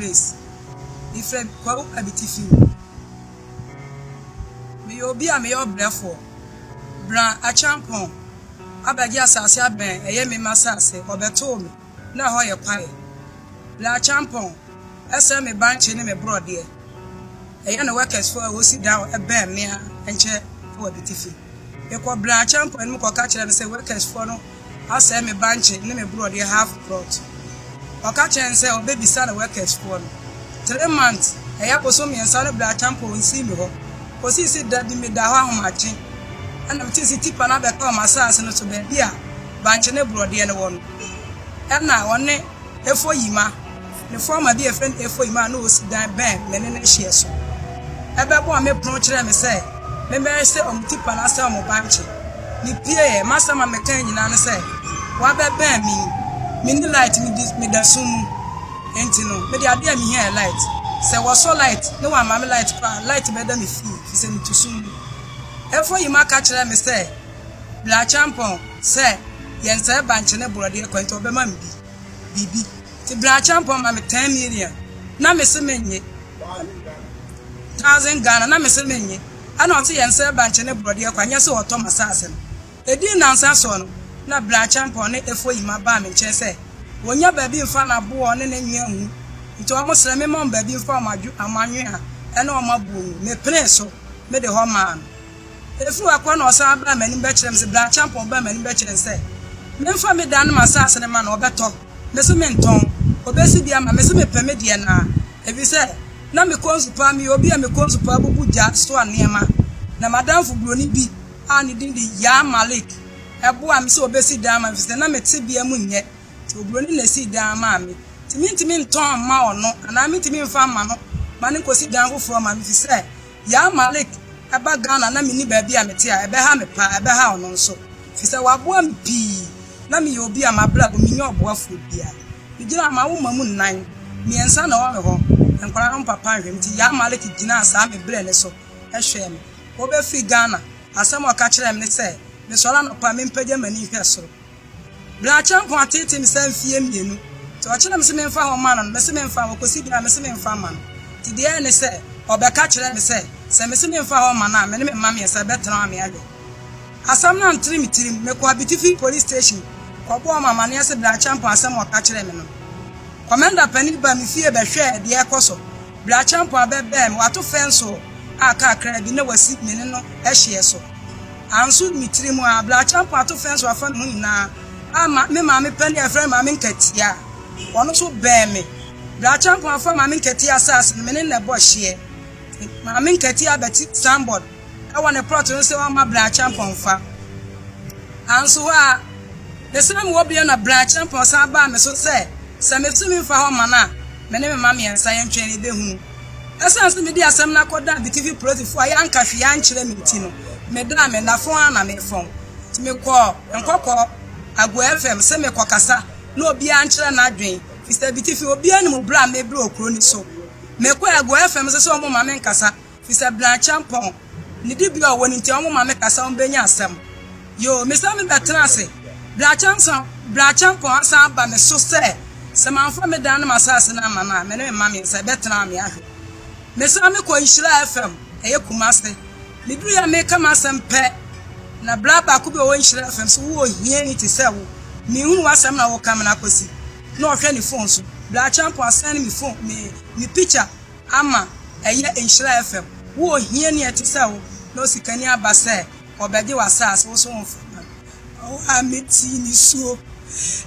Grace. If I go a bit if you may be a mayor therefore. Bra a champon. Abagia Sassia Ben, a yemi massase, or betold me. Now how you pie. La champon. SM a bunch in a broad dear. A young workers for will sit down a bear near and chair for the tiffy. You call bra champon and muck catcher and say workers for no. I say me bunch in a broad dear half brought. Or catcher and say, oh, baby son workers for no. 3 months, a yapo me and son of bra champon and see me home. For see that me da matching. And I'm teasing tip another call my sons and to be dear. Bunch in a broad dear one. And now one day, a 4 yima. The former dear friend, a 4 yima knows that bang, men in a shears. About me approach them and say, maybe I say on tip and I saw my bunch. The PA, Master Mechanic, and say, what that bear mean the light me the soon. Ain't you know, but the idea me here light. Say, was so light, no one, mammy light better me feel, he sent me too soon. Therefore, you might catch them and say, Black Champon, say, Yen say, bunch and a brother going to be mammy. Bibi, the Black Champon, mammy 10 million. Now, Miss Meny. 1,000 Ghana, now Miss Meny. I don't see and say, bunch and a brother, when you saw Thomas Assassin. They didn't answer son. Now, Black Champon, it for you, my bam and chair. When your baby in front of born and young, it almost let me mom baby from my Amania, and all my boo, me play so, me the home man. If you are one or some many betches, Black Champon, Berman betch and say, men for me down my sass and a man or better, Messi Menton, or Bessie Diama, Messi Pemediana. If you say, now me calls upon me, or be a me calls upon Buja, Swan Niama, now Madame for Bruni B, and did the Yam Malik. A boy, I'm so Bessie Dama, if the name at Sibia Moon yet. To bring the seed down, mammy. To mean Tom Ma no, and I mean to mean farm mano. Manning could sit down from my say, Ya Malik, a bag gun and I mean baby, I'm a tear, a beham, a behound on so. She said, what one pea. Let me you'll be a my blood with me, your boy food beer. You do not my woman 9, me and son all home, and Crown Papa him to Ya Malik dinner, Sammy Brenner so, a shame. Over free Ghana, as some more catch them, they say, the Solan of Pamin Pedam and Newcastle. Black Champon attended himself few to watch them semen for man and Messimen farm or see the Messimen farman. To the end, say, or back catch them, say, Messimen farm man, many mammy as I better on me. As some non trim, make a beautiful police station. Or my man, yes, Black Champon, and some more catch them. Commander Penny by me fear by share the air coso. Black Champon, bed them, what to fence so. I can't cry, you know what seat me no, as she so. And soon me trim, Black Champon to fence or fun now. Me mammy penny a friend mammy ketia. One also bear me. Black Champon for mammy ketia assassin, men in the bush here. Mammy ketia betty sandboard. I want a proton say on my Black Champon fa. And so the same will be on a Black Champon saba me so say. Some if swimming for home mana. Many mammy and science training the whom. As soon as me dear some na koda the TV project for young cafe and chilemitino. Madame and la phone and me phone. To me call and call. I go FM, send me Quacasa, no be answer na dream. Mr. Beautiful be animal bra me broke crony so. Me go FM, so mamma casa, Mr. Black Champon. Nidi be a winning to mamma casa on Benya Sam. Yo, Mr. Betrance, Black Champon, Sam by me so say. Some man from me down my assassin and mamma, many mammy say better on me. Miss Amico in Shila FM, a Yokumaste. Libria make a mass and pet. Na blaba kubi o nhyira fam so wo hia ni ti sewo me hunu wasam na wo kam na kosi na o hwe ni phone so Black Champon send me phone me picture ama eye nhyira fm wo hia ni ti sewo no sikani abase obede wasas wo so mfa o ameti ni so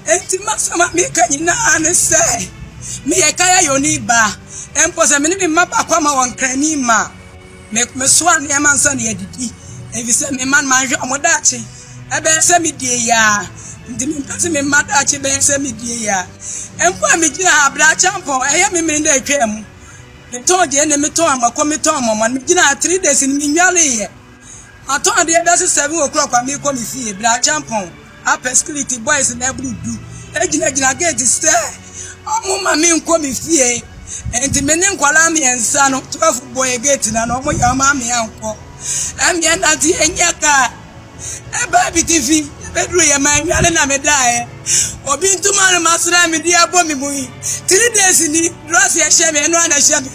enti masama me kanyina ane se me ye kaya yoni ba empo se me ni mapa kwa ma won krani ma me so an e man so na yedidi. If you say me man Modachi, I bear send me dear ya. Didn't me madachi bear send me dear ya. And for me, Black Champon, I am in the came. The told the enemy Tom or Comitom, and Gina 3 days in Minyali. I told the others 7 o'clock when me come see Black Champon. Up a security boys in every do. Egina get to stay. Oh, mammy, come see. And the men in Kwalami and son of 12 boy getting and almost your mammy uncle. I'm Yanati and Yaka. A baby TV, Pedro ye man yale na me die. Obi ntuma masra me dia bo me muyi. 3 days ni Ross ye share me no na share me.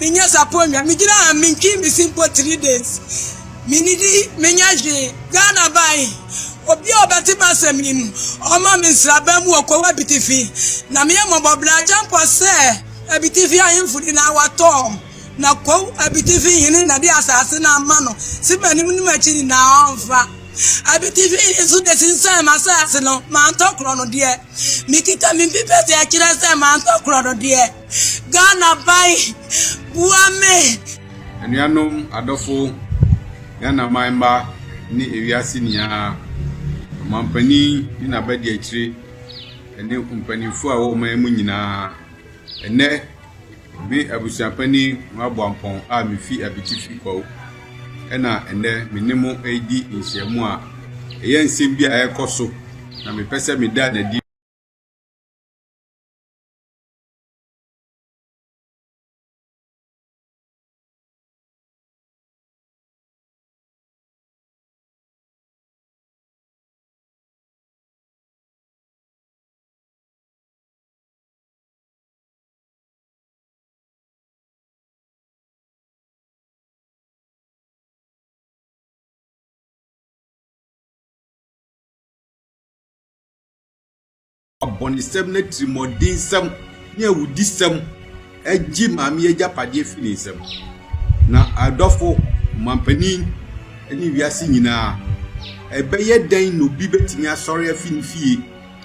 Me nya support me. Me gina me nki me simple 3 days. Me nidi me nya je Ghana bai. Obi obati basem nim. Oma me sraba mu okwa bitifi. Na me mo bobla jampo se. Abitifi ayemfu na watom. Na kwa abitifi yini na di asase na amano. Sipa ni mu machi na onfa. Abitifi isu de sinsa masase no ma ntokro no de. Mikita mi pipete akira se ma ntokro no de. Ghana bai buame. Anuanom adofo Ghana maimba ni ewiase nia mampani ni na bedi akire ene kumpanifo a wo mamu nyina ene bi abusuapani mabwampon a mefi abitifi kwa ena ene menemo edi nhyiamu a eye nsem bi a ekoso na mepese me da na di abonisem na trimodinsem ne awudisem agi maami agapade finisem na adofo mampani ani wiase nyina ebeye dan no bi betimi asori afinifie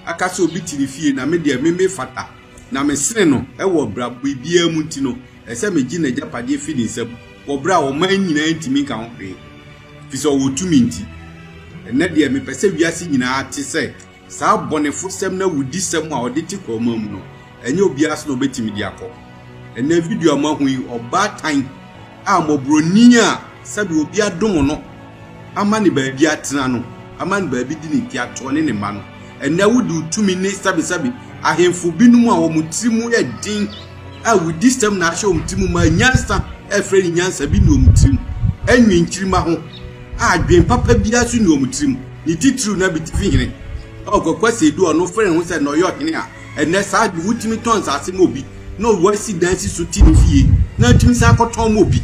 akase obi tinifie na me de meme fata na me sene no ewo brabo bia mu ntino ese meji na agapade finisem wo bra wo man nyina ntimi kan hwe fiso wo tumi nti ene de me pese wiase nyina ate se sa bonefo sem na wudisem a oditi kwa mamu no enye obi aso no betimi di akọ ene video amahu yi oba tan a mobroni a sabi obi adom no amane baabi atena no amane baabi di ne kiato ne ne ma no ene wudu tumi ne sabi ahemfo binum a wo mutimu edin a wudisem na ahye omutimu ma nyansa efre nyansa bi no omutimu enwinkirima ho a adwen papa bi aso no omutimu ni titru na bitifi hene kwase du ono frere hu se no yo hene a ene sa adu wutimi tons ase mobi no wasi dansi so tini fie na timi sa koton mobi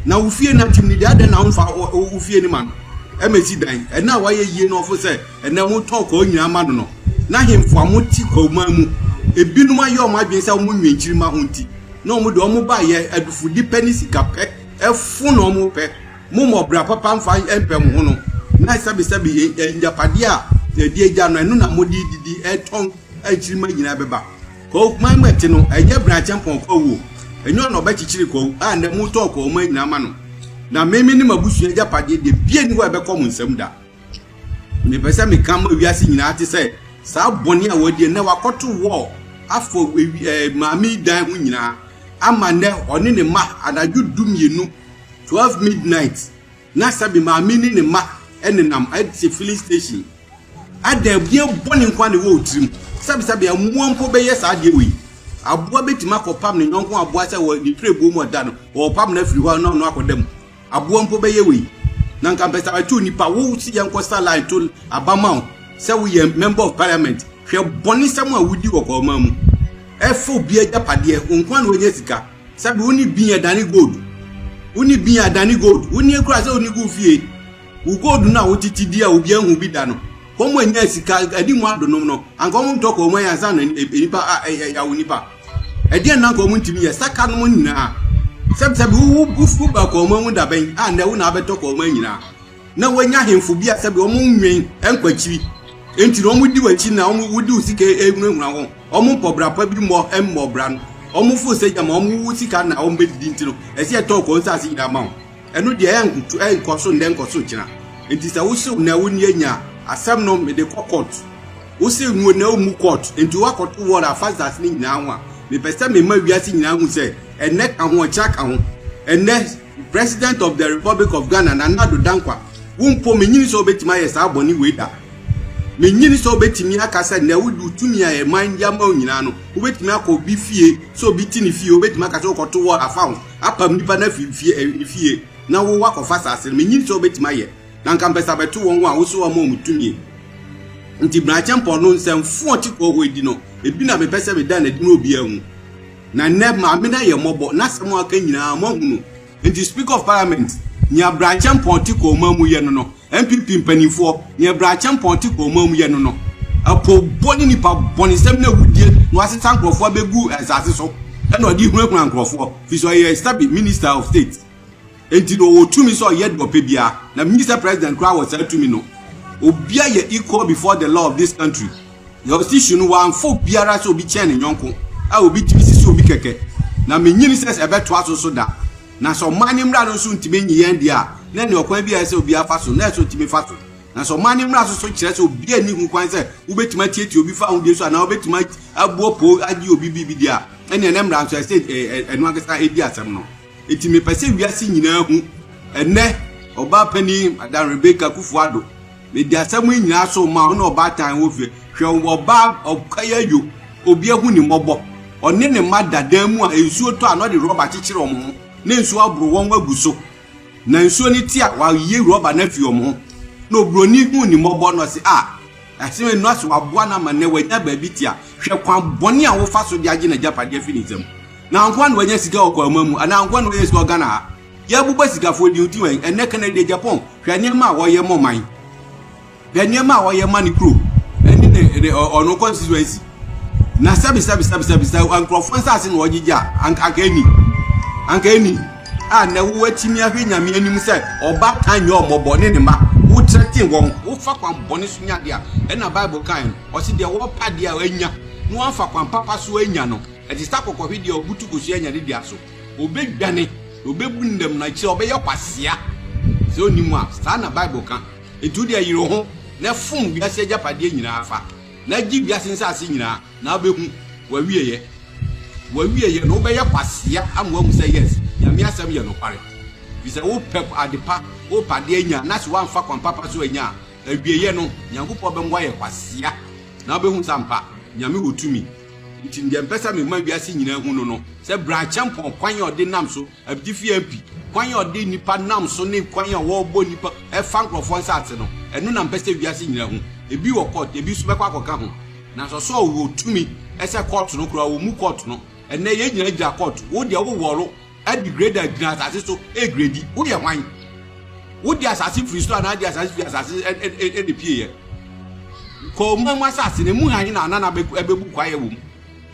na wo fie na timi de ade na mfa wo fie ni man emesi dan ene a waye yie no fo se ene wo ton ko nyina ma no na hemfo amoti ko mamu ebinum aye o ma dwen se wo nwenkiri ma ho nti na o mu de o mu ba ye adufudi penisi kape efu na o mu pe mo mo bra papa mfa empem ho no na sabi njapade a di eja no enu na modi didi eton achirima nyina beba ko mamete no eje branchampon ko wo enyo no ba chichiri ko a na mu to ko ma nyina ma no na memi ni mabusu eja pade de bie ni wo be ko mu nsam da me pesa me kam wiase nyina ate se sa boni a wodi na wakoto wo afo mami dan hu nyina ama ne oni ne ma anaju dumienu 12 midnight na sabi mami ni ne ma enenam at the filling station ada bia boni kwa ne wo trim sabi amuampo be yes ade we aboa betima kopam ne nyonko aboa se wo ni trebo mu da no wo pam na firi ho no akodam aboampo be ye we na nka pesa atu nipa wo si yanko sala to abama se wo ye member of parliament hwe boni sam a wudi wo ko mamu efo bia japade nkwa na onye sika sabi woni bia dani gold woni bia dani gold woni ekura se woni go fie wo gold na wo titi dia wo bia hu bi da no komo enya sika adi mu adonom no anka mo ntoko mo ya san nipa ya wonipa edi na anka mo ntimi ya saka no nyina sabi wo bufu ba ko mo da ben a na wo na abetoko mo nyina na wanya hemfo bia sabi o mo nwen enkwachiri enti no mo di wachi na o mo wudi usika ehunahuna ho o mo pobra pa bi mo emmobra no o mo fu seja ma o mo usika na o mbedi ntino esi etoko nsase nyina ma eno de ya nkutu enkoso ndenkoso kina enti sa wo se na wo ni anya asem no me de court wo se nu na o mu court enti wa court wo ra fast ni nyina ho a me pese me ma wiase nyina ho se ene ka ho chaka ho ene president of the Republic of Ghana na Nado Dankwa wo mpo me nyini so betima yes aboni weda me nyini so betimi akasa na wudu tumi a e man ya ma nyina no wo betimi akọ bi fie so bitini fie wo betimi akasa okoto wo afa ho apam nipa na fie na wo wa ko fast me nyini so betima ye na nka mpesa beto won a wo so wa mo mutumi nti Brachampon no nsem fo ti ko ho di no ebi na me pese me da na di no obi ahu na ne ma me na ye mobo na sem aka nyina mo hunu nti Speaker of Parliament nya Brachampon ti ko mamu ye no MPP mpanifo nya Brachampon ti ko mamu ye no apo boni ni pa boni sem na wudie no asesa nkrofo begu asase so na odi hunu ekuna nkrofo fi so ye stabi Minister of State enti do otumi so ye do pe bia na Minister President kra was atumi no obia ye equal before the law of this country your station one for biara so obi chen nyonko a obi timi sisi obi keke na menyini ses ebeto aso so da na so mani mra no so ntime nyiyen dia na ne okwan bia se obi afa so na so timi fa so na so mani mra so kire se obi ani hu kwan se obetima tietie obi fa hu de so na obetima abuo po agi obi bibi dia ene ne mra so say enu agesa edi asem no etimi pese wiase nyina hu ene oba pani Madam Rebecca Kufuado me di asem nyina so ma ho na oba tan wo fe hwe oba okayayo obi ehu ni mobo one ne madadan mu a ensuo to anode rubber chichire omo na ensuo aburo won waguso na ensuo ni ti a wa ye rubber na fi omo na obroni hu ni mobo no se asem enu aso aboa na ma ne wanya ba bi ti a hwe kwan boni a wo fa so di age na japade afi ni zam na nkwa na wanya sika okwa mamu ana nkwa na wanya sika Ghana ha ya buba sika fo di uti wen ene kana de Japan hwe ne ma wo ye moman hwe ne ma wo ye mani pro eni ne ono constituency na sabi ankrofo nsase na ogigya anka eni na wo atimi ahwe nyame anim se oba tanye omobo ne ma wo tretin won wo fa kwan bone so nya dia na Bible kan o se de wo pa dia anya no afa kwan papa so anya no e ti sta kokko hwe dia obutu ko so anya de dia so obedwane obebu ndem na chi obeye kwasia se onimu a sta na Bible kan etu dia yiro ho na fum bia se japade nyina afa na jibia sensase nyina na abehu wawieye no be yakwasia amwa mu say yes nyame asem ye no kware bi se wo pep adepa wo pade anya na se wan fa kwan papa so anya awieye no nyankopɔ be ngwa ye kwasia na abehu sampa nyame hotumi nti ndem pesa me ma wiase nyina hu no se Brachampon kwan ye ode nam so abdifi ampi kwan ye ode nipa nam so ne kwan ye wo bo nipa e fa nkrofo nsate no enu na pesa wiase nyina hu ebi wo court ebi so be kwa koka ho na so wo tumi ese court no kura wo mu court no ene ye nyina gya court wo de wo woro e degrade gina asase so e grade wo de hwan wo de asase free store na de asase free asase e de pie ye ko mu asase ne mu han na na bebu kwaye wo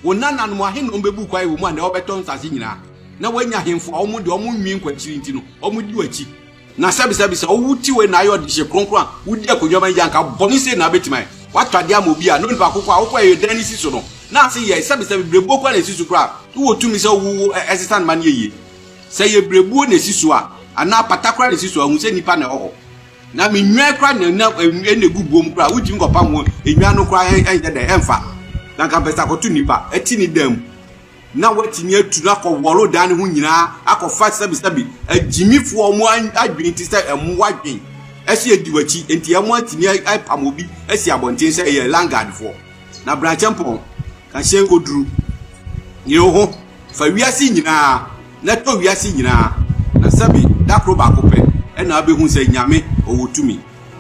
wo nana no han no bebu kwaye wo mu na obeton asase nyina na wanya hemfo o mu de o mu nwi nkwachiri nti no o mu di wachi na sabi o wuti we na ayo de hye kronkron wudi akodwa man yanka boni se na betima watwade amobi a no nipa kokwa okwa ye dan si so no na se ye sabi brebo kwa na si so kra wo tumi se wo existant man ye se ye brebo na si so a ana patakra na si so hu se nipa na ho na menwa kra na gu bom kra wudi ngopa mo enwa no kra en de emfa na ka pesa ko tu nipa eti ni dam na watini atu na ko woro dan ho nyina akofa sabi agimifo mo adwen ti se emu adwen esi ediwachi enti emu atini aipamobi esi abonten se ye langard fo na Brachampon ka hyen koduru yero ho fa wiase nyina na to wiase nyina na sabi dakro ba ko pe na abehu se nyame owotumi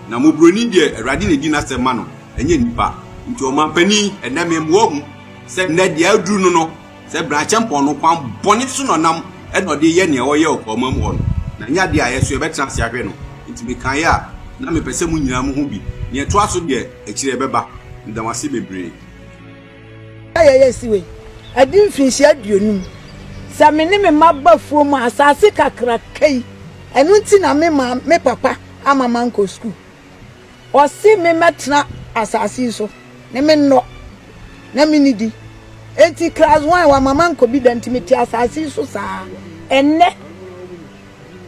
na mobroni de awrade ne di na se ma no enye nipa nti o mampani ename muohu se na de aduru no se Brachampon no kwan boni so no nam e no de ye ne o ye okoma mu no na nya de ayeso e betra se ahwe no nti me kan ya na me pese mu nyina mu hu bi ne to aso de akire beba ndamase bebre ayeye siwe adin finshi aduonum sa me ne me mabafuo mu asase kakra kai enu nti na me papa ama manko school o si me metna asase so ne me no na me nidi enti class 1 wa mama nko bi da ntimeti asase so saa enne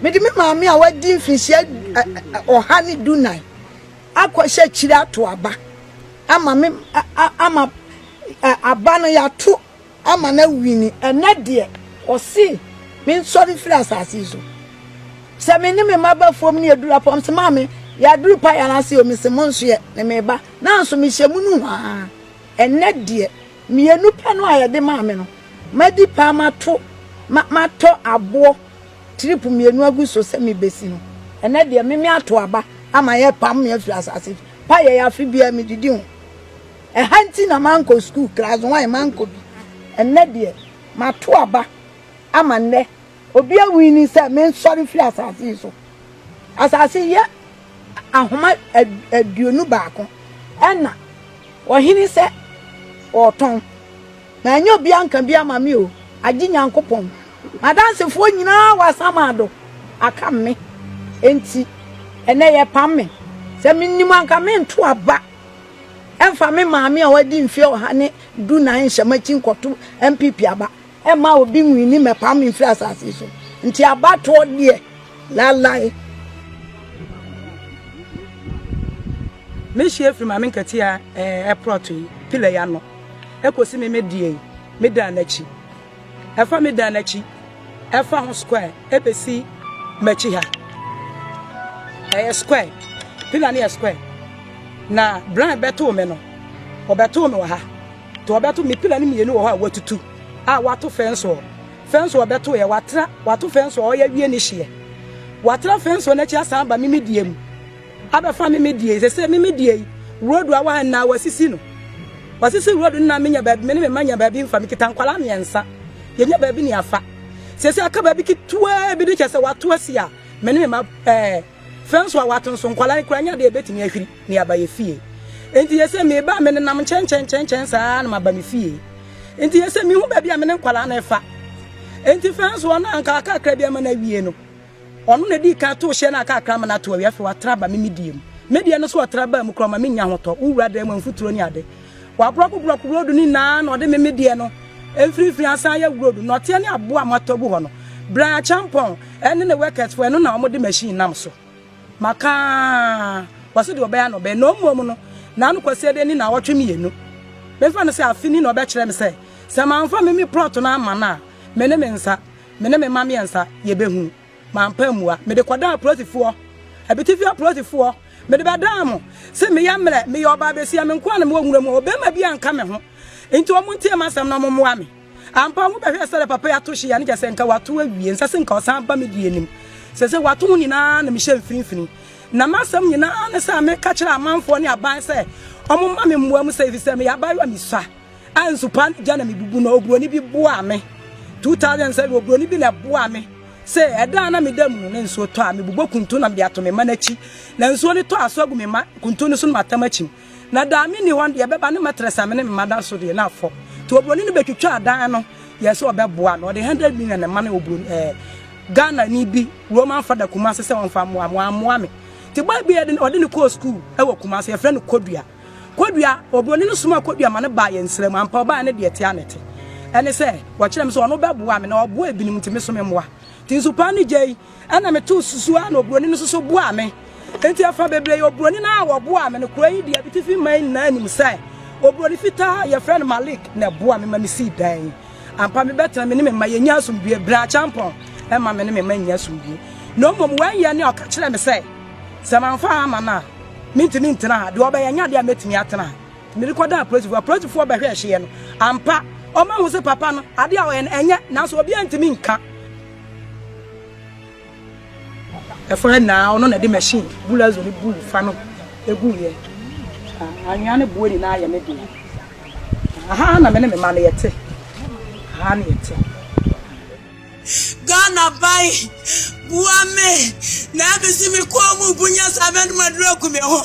me di me maami a wadi mfihia ohani dunai akwahye kiri ato aba ama me ama aba no ya to ama na wini enne de o si me sorry free asase so se me ne me mabafom ne adura pom se maami ya duru pa ya na se o me se monso ye ne me ba na so me hyemu nu ha enne de mienu pa no ayede maame no madi pa mato mato abo trip mienu agu so se me besi no ene de me ato aba ama ye pam me afiri asase pa ye ya fi bia me didi ho e hanti na manko school class 1 manko bi enne de mato aba ama nne obi awini se me sorry free asase so asase ye ahoma aduonu baako enna ohini se oton na nyo bi anka bi ama me o agi nyankopon madansefo nyina wasamado aka me enti ene ye pam me se minnim anka me nto aba emfa me maame a wadi mfie oha ne du na nhamachi nkoto MPP aba ema obi nwini me pam mfie asase so nti aba to de lalai me shie free maame nkatia airport yi pile ya no ekosi me medie me dan nachi efa me dan nachi efa ho square ebesi machi ha square pile na square na brand beto me no obeto me wa ha to obeto me pile ni mienu wo ha watutu a wato fence obeto ye wato fence o ya wie ni hye watra fence na chi asan ba me diem abefa me die se me die road wa na wasisi no wasisi road na menya baabi me manya baabi mfa me kitankwala miensa yenya baabi ni afa se aka baabi kitwa bi de chese wato asia me ma fence wa wato so nkwala kuranya de betimi ahwiri ni abaye fie enti yese me ba me nam chen saa na ba me fie enti yese me hu baabi a me nkwala na efa enti fence wa na anka aka kra bi ama na wie no onu na di ka to hye na aka kra ma na to awie afi watra ba me diem media no so watra ba mu kro ma me nya hoto wura da mu mfuturo ni ade wa broko road ni na no de me media no efrifri asan ya road no te ne abo amatobu ho no bra champon ene ne workers for eno na omo de machine nam so maka wase de obeya no be no mom no na no kwase de ni na wotwe me yenu be fa no se afini na obe kire me se manfa me plot na ama na me ne me nsa me ne me mame nsa ye behu mampa mua me de koda plotifo abitifia plotifo me de badam se me yamre me yoba besia me nkwa na me wura mu obema bi anka me ho enti omuntie masam na momoa me ampa mu behwe sele papa ya to hye ya ne kese nka wato awie nsa se nka osan ba me die nim se wato nyina na me hye mfinfini na masam nyina na se me ka kire amanfo ne aban se omumma me mua mu se fi se me ya ba wa mi swa ansu pan jana me bubu na obroni bi boa me 2007 obroni bi na boa me se eda na me dam no nso to a me bubo kuntu na me ato me manachi na nso ne to asogu me ma kuntu ne so na matamachi na da me ni hon de beba ne matresa me ne me mada so de na afọ to obroni ne betwitwa adan no yes obeboa no de 100 million na mane obroni Ghana ni bi Roman father Kumasi se won fa moa me ti boy bi de ode ne ko school e wo Kumasi e friend Kodua obroni no suma Kodua ma ne ba ye nsrem ampa ba ne de ete anete ene se wo kire me so ono beboa me na obo ebinim ti me so me moa tinsu pani jey ana me to susu ana obroni no so boa me enti afa bebre obroni na wo boa me no kro yi dia bitifi man na anim sai obroni fita ye friend Malik na boa me ma me si dan ampa me betra me ne me ma ye nya asumdue bra champon e ma me ne me ma nya asumdue no mom wan ye ne o ka kire me sai se manfa ama na mintimi ntina de oba ye nya de ametimi atena me record approach ba hwe hye no ampa o ma hu se papa no ade a o enye na so obi antimi nka e for na ono na de machine bulazo ni bu fa no egu ye anwa ne buori na ya me de aha na me ne me ma na yete aha ne yete Ghana bai buame na bisi mi ko mu bunya saben maduro ku me ho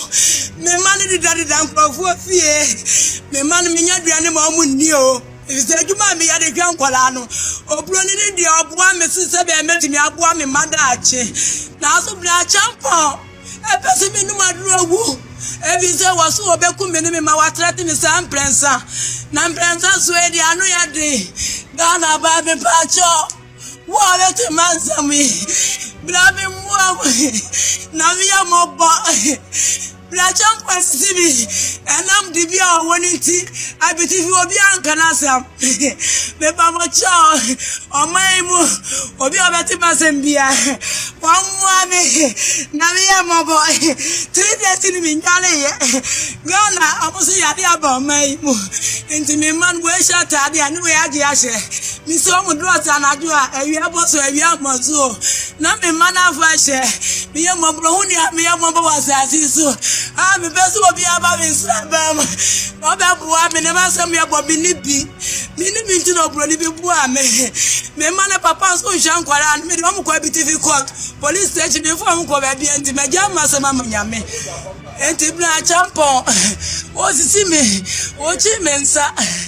me man di dadi dan krofo fie me man me nya duane ma mu nni o ise djuma me ya de hwan kwala no obro ni de oboa me sise be metimi aboa me madache na so bra champo e pesi mi nu maduro wu e bi se waso obeku me ni me ma watrate mi sa mprensa na mprensa so e di anu ya de Ghana ba me pacho what a man, Sammy. Blabbing woman. Now we are more Blacham Pacific, and I'm the beer winning tea. I bet if you will be Ancanasam. The Papa Chow, or my move, or be a better person beer. One mommy, now we are more boy. 3 days in me, Ghana, I was a about my move. Into me, man, where shall I be? I knew I had Miss Omo Dross and I do a year also a year or so. Not me, man of Me am Bronia, me am was as is so. I'm the best of the above in Slabam. Baba, me never saw me about Minibi. Minibi to no Brody Buame. Me man, Papa, so young, and me don't quite be difficult. Police station before I'm going to be anti Majama Samama. Anti Blanche Champon. What's it see me? Watch him, sir.